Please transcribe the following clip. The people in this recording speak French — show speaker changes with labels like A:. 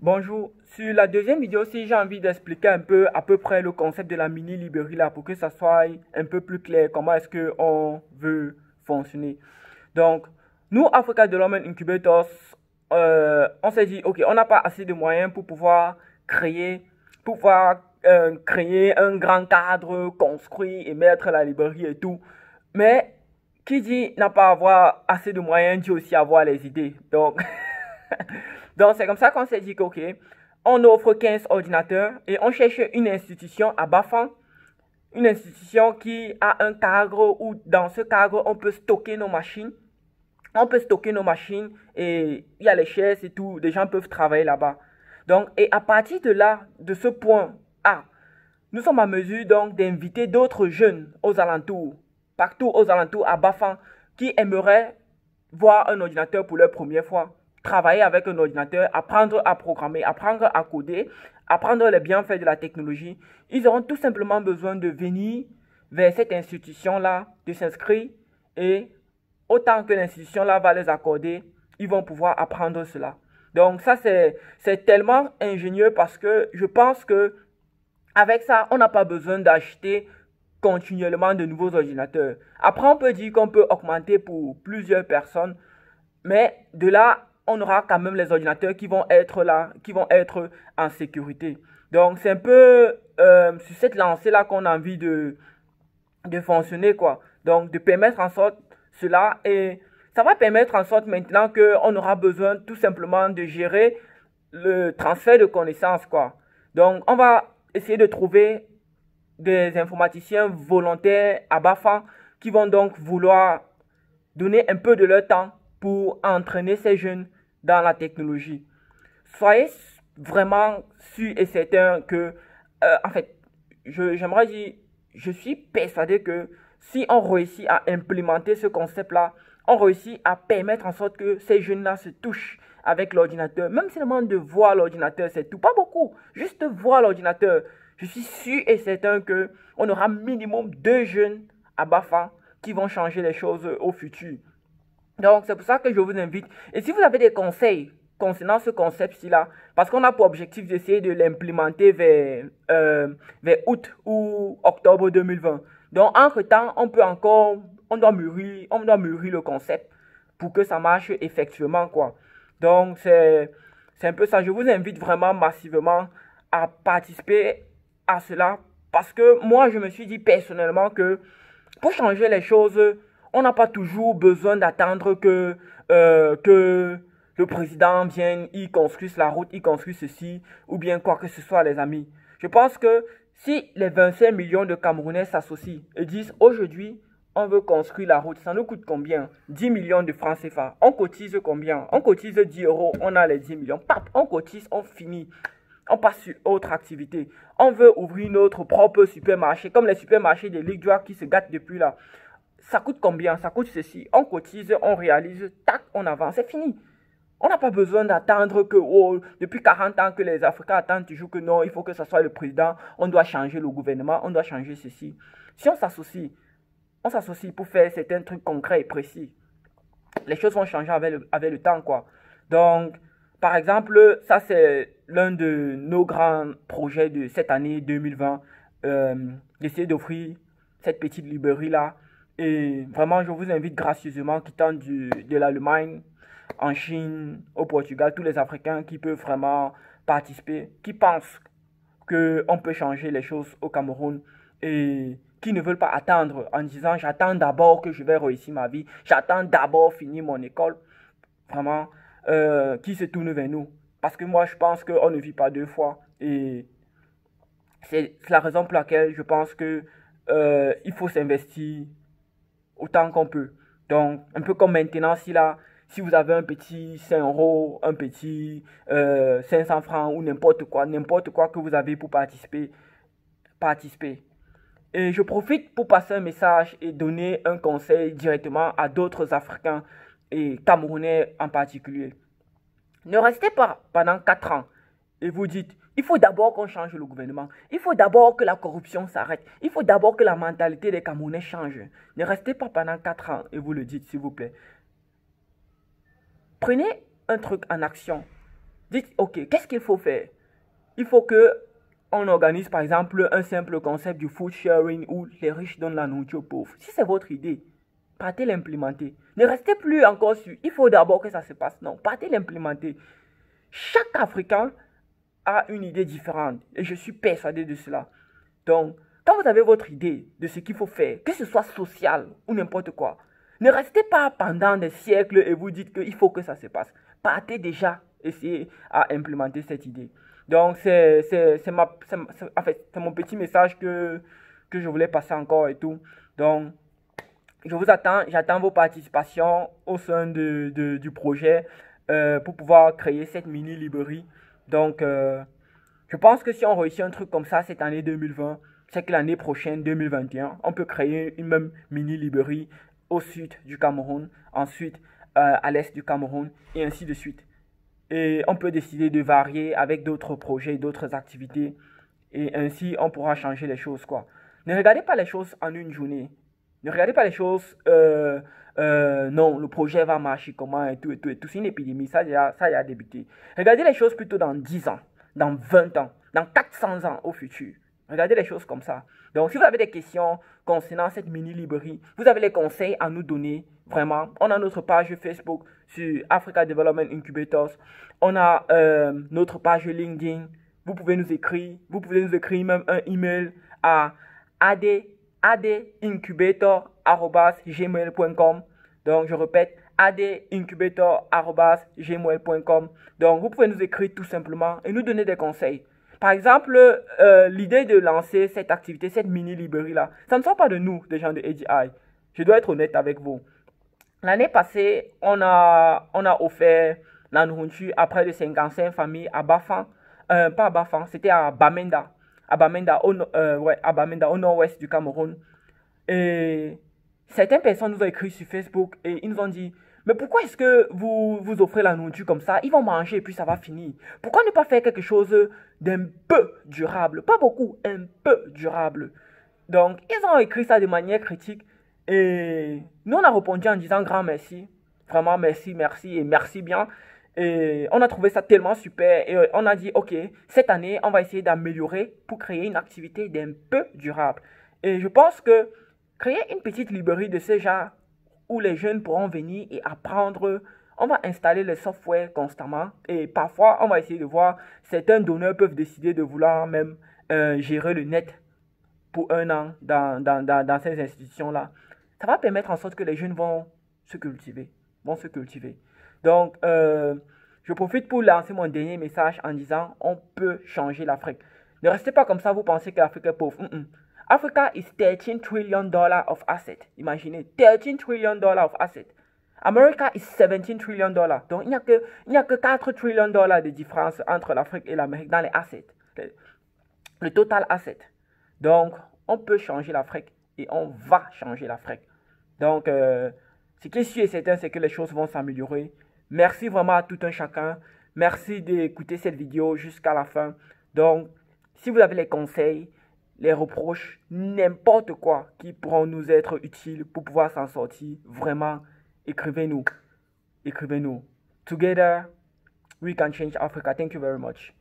A: Bonjour, sur la deuxième vidéo, si j'ai envie d'expliquer un peu à peu près le concept de la mini librairie là pour que ça soit un peu plus clair comment est-ce que on veut fonctionner. Donc, nous, Africa Development Incubators, on s'est dit, ok, on n'a pas assez de moyens pour pouvoir créer un grand cadre, construit et mettre la librairie et tout. Mais qui dit n'a pas avoir assez de moyens dit aussi avoir les idées. Donc, donc c'est comme ça qu'on s'est dit que, ok, on offre 15 ordinateurs et on cherche une institution à Bafang, une institution qui a un cadre où dans ce cadre on peut stocker nos machines. On peut stocker nos machines et il y a les chaises et tout, des gens peuvent travailler là-bas. Donc, et à partir de là, de ce point A, nous sommes à mesure donc d'inviter d'autres jeunes aux alentours, partout aux alentours à Bafang, qui aimeraient voir un ordinateur pour leur première fois, travailler avec un ordinateur, apprendre à programmer, apprendre à coder, apprendre les bienfaits de la technologie. Ils auront tout simplement besoin de venir vers cette institution-là, de s'inscrire et autant que l'institution-là va les accorder, ils vont pouvoir apprendre cela. Donc ça, c'est tellement ingénieux parce que je pense que avec ça, on n'a pas besoin d'acheter continuellement de nouveaux ordinateurs. Après, on peut dire qu'on peut augmenter pour plusieurs personnes, mais de là, on aura quand même les ordinateurs qui vont être là, qui vont être en sécurité. Donc, c'est un peu sur cette lancée-là qu'on a envie de fonctionner, quoi. Donc, de permettre en sorte cela et ça va permettre en sorte maintenant qu'on aura besoin tout simplement de gérer le transfert de connaissances, quoi. Donc, on va essayer de trouver des informaticiens volontaires à Bafang qui vont donc vouloir donner un peu de leur temps pour entraîner ces jeunes dans la technologie. Soyez vraiment sûr et certain que, en fait, j'aimerais dire, je suis persuadé que si on réussit à implémenter ce concept-là, on réussit à permettre en sorte que ces jeunes-là se touchent avec l'ordinateur. Même seulement de voir l'ordinateur, c'est tout. Pas beaucoup, juste voir l'ordinateur. Je suis sûr et certain qu'on aura minimum 2 jeunes à Bafang qui vont changer les choses au futur. Donc, c'est pour ça que je vous invite. Et si vous avez des conseils concernant ce concept-ci-là, parce qu'on a pour objectif d'essayer de l'implémenter vers août ou octobre 2020. Donc, entre-temps, on doit mûrir le concept pour que ça marche effectivement, quoi. Donc, c'est un peu ça. Je vous invite vraiment massivement à participer à cela parce que moi, je me suis dit personnellement que pour changer les choses, on n'a pas toujours besoin d'attendre que le président vienne, il construise la route, il construise ceci, ou bien quoi que ce soit, les amis. Je pense que si les 25 millions de Camerounais s'associent et disent aujourd'hui, on veut construire la route, ça nous coûte combien? 10 millions de francs CFA. On cotise combien? On cotise 10 euros, on a les 10 millions. Pap, on cotise, on finit. On passe sur autre activité. On veut ouvrir notre propre supermarché, comme les supermarchés de Ligue Droit qui se gâtent depuis là. Ça coûte combien? Ça coûte ceci. On cotise, on réalise, tac, on avance, c'est fini. On n'a pas besoin d'attendre que, oh, depuis 40 ans que les Africains attendent toujours que non, il faut que ce soit le président, on doit changer le gouvernement, on doit changer ceci. Si on s'associe pour faire certains trucs concrets et précis, les choses vont changer avec le temps, quoi. Donc, par exemple, ça c'est l'un de nos grands projets de cette année 2020, d'essayer d'offrir cette petite librairie-là. Et vraiment, je vous invite gracieusement, quittant de l'Allemagne, en Chine, au Portugal, tous les Africains qui peuvent vraiment participer, qui pensent qu'on peut changer les choses au Cameroun et qui ne veulent pas attendre en disant j'attends d'abord que je vais réussir ma vie, j'attends d'abord finir mon école, vraiment, qui se tournent vers nous. Parce que moi, je pense qu'on ne vit pas 2 fois et c'est la raison pour laquelle je pense que il faut s'investir autant qu'on peut. Donc, un peu comme maintenant, si vous avez un petit 5 euros, un petit 500 francs ou n'importe quoi que vous avez pour participer, participez. Et je profite pour passer un message et donner un conseil directement à d'autres Africains et Camerounais en particulier. Ne restez pas pendant 4 ans et vous dites, il faut d'abord qu'on change le gouvernement. Il faut d'abord que la corruption s'arrête. Il faut d'abord que la mentalité des Camerounais change. Ne restez pas pendant 4 ans et vous le dites, s'il vous plaît. Prenez un truc en action. Dites, ok, qu'est-ce qu'il faut faire? Il faut que on organise par exemple un simple concept du food sharing où les riches donnent la nourriture aux pauvres. Si c'est votre idée, partez l'implémenter. Ne restez plus encore sur il faut d'abord que ça se passe. Non, partez l'implémenter. Chaque Africain a une idée différente et je suis persuadé de cela. Donc, quand vous avez votre idée de ce qu'il faut faire, que ce soit social ou n'importe quoi, ne restez pas pendant des siècles et vous dites qu'il faut que ça se passe. Partez déjà essayer à implémenter cette idée. Donc, c'est mon petit message que je voulais passer encore et tout. Donc, je vous attends, j'attends vos participations au sein du projet pour pouvoir créer cette mini-librairie. Donc, je pense que si on réussit un truc comme ça cette année 2020, c'est que l'année prochaine, 2021, on peut créer une même mini-librairie au sud du Cameroun, ensuite à l'est du Cameroun, et ainsi de suite. Et on peut décider de varier avec d'autres projets, d'autres activités, et ainsi on pourra changer les choses, quoi. Ne regardez pas les choses en une journée. Ne regardez pas les choses, non, le projet va marcher comment et tout et tout et tout. C'est une épidémie, ça a débuté. Regardez les choses plutôt dans 10 ans, dans 20 ans, dans 400 ans au futur. Regardez les choses comme ça. Donc, si vous avez des questions concernant cette mini-librairie, vous avez les conseils à nous donner, vraiment. On a notre page Facebook sur Africa Development Incubators. On a notre page LinkedIn. Vous pouvez nous écrire même un email à adincubator@gmail.com. Donc, je répète, adincubator@gmail.com. Donc, vous pouvez nous écrire tout simplement et nous donner des conseils. Par exemple, l'idée de lancer cette activité, cette mini-librairie-là, ça ne sort pas de nous, des gens de ADI. Je dois être honnête avec vous. L'année passée, on a offert la nourriture à près de 55 familles à Bafang. Pas à Bafang, c'était à Bamenda. À Bamenda, au nord-ouest du Cameroun. Et certaines personnes nous ont écrit sur Facebook et ils nous ont dit, mais pourquoi est-ce que vous offrez la nourriture comme ça? Ils vont manger et puis ça va finir. Pourquoi ne pas faire quelque chose d'un peu durable? Pas beaucoup, un peu durable. Donc, ils ont écrit ça de manière critique. Et nous, on a répondu en disant grand merci. Vraiment, merci, merci et merci bien. Et on a trouvé ça tellement super. Et on a dit, ok, cette année, on va essayer d'améliorer pour créer une activité d'un peu durable. Et je pense que créer une petite librairie de ce genre où les jeunes pourront venir et apprendre. On va installer le software constamment et parfois on va essayer de voir, certains donneurs peuvent décider de vouloir même gérer le net pour un an dans ces institutions-là. Ça va permettre en sorte que les jeunes vont se cultiver. Donc, je profite pour lancer mon dernier message en disant, on peut changer l'Afrique. Ne restez pas comme ça, vous pensez que l'Afrique est pauvre. Africa is $13 trillion of assets. Imaginez, $13 trillion of assets. America is $17 trillion. Donc, il n'y a que $4 trillion de différence entre l'Afrique et l'Amérique dans les assets. Le total asset. Donc, on peut changer l'Afrique et on va changer l'Afrique. Donc, ce qui est sûr et certain, c'est que les choses vont s'améliorer. Merci vraiment à tout un chacun. Merci d'écouter cette vidéo jusqu'à la fin. Donc, si vous avez les conseils, les reproches, n'importe quoi qui pourront nous être utiles pour pouvoir s'en sortir, vraiment, écrivez-nous. Together, we can change Africa. Thank you very much.